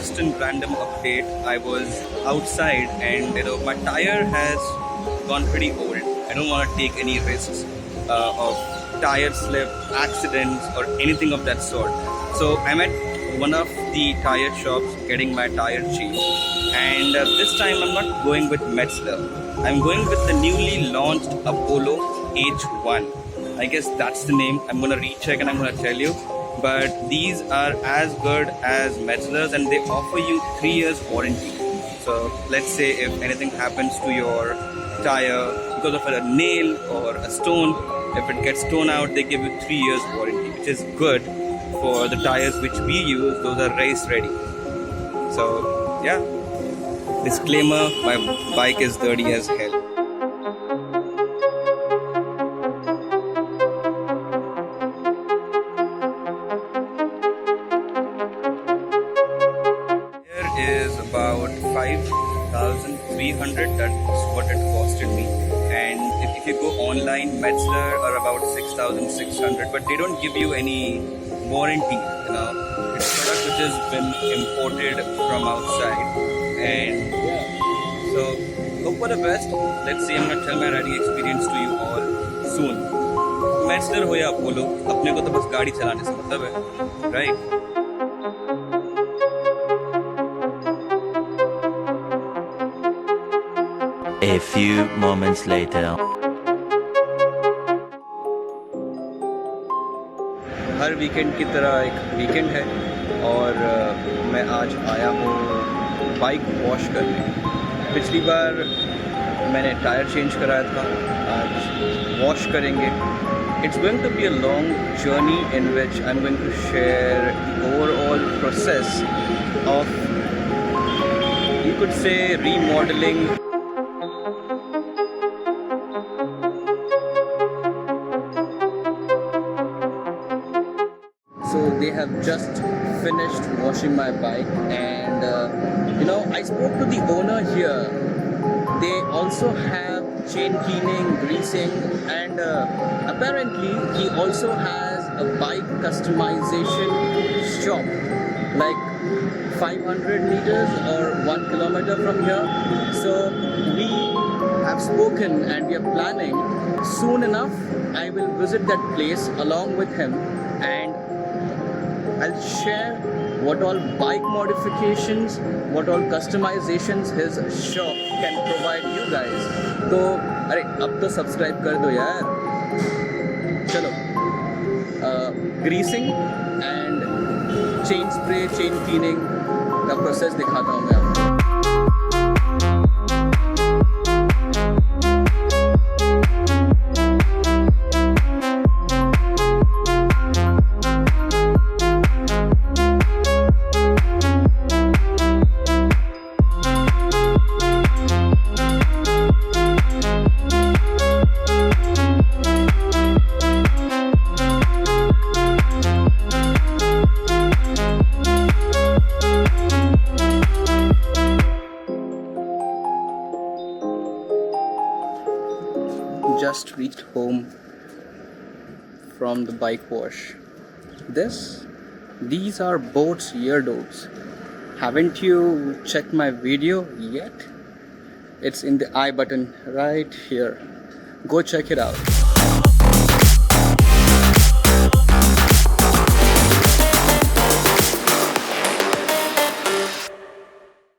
just a random update. I was outside and my tire has gone pretty old. I don't want to take any risks of tire slip, accidents or anything of that sort. So I'm at one of the tire shops getting my tire changed, and this time I'm not going with Metzler. I'm going with the newly launched Apollo H1. I guess that's the name. I'm gonna recheck and I'm gonna tell you. But these are as good as Metzler's and they offer you 3 years warranty. So let's say if anything happens to your tire because of a nail or a stone, if it gets torn out, they give you 3 years warranty, which is good for the tires which we use. Those are race ready. So yeah, disclaimer, my bike is dirty as hell. Is about 5,300. That's what it costed me. And if you go online, Metzler are about 6,600. But they don't give you any warranty. It's a product which has been imported from outside. And yeah, so hope for the best. Let's see. I'm gonna tell my riding experience to you all soon. Metzler हो या Apollo, अपने को तो बस गाड़ी चलाने से मतलब है, right? A few moments later. Her weekend की तरह एक वीकेंड है और मैं आज आया हूँ बाइक वॉश करने। पिछली बार मैंने टायर चेंज कराया था, आज वॉश करेंगे। It's going to be a long journey in which I'm going to share the overall process of, you could say, remodeling. So they have just finished washing my bike and I spoke to the owner here. They also have chain cleaning, greasing and apparently he also has a bike customization shop like 500 meters or 1 kilometer from here. So we have spoken and we are planning soon enough. I will visit that place along with him and I'll share what all bike modifications, what all customizations his shop can provide you guys. तो अरे अब तो subscribe कर दो यार. चलो, greasing and chain spray, chain cleaning का process दिखाता हूँ मैं आपको. Just reached home from the bike wash. These are Boat's ear dogs. Haven't you checked my video yet? It's in the I button right here. Go check it out.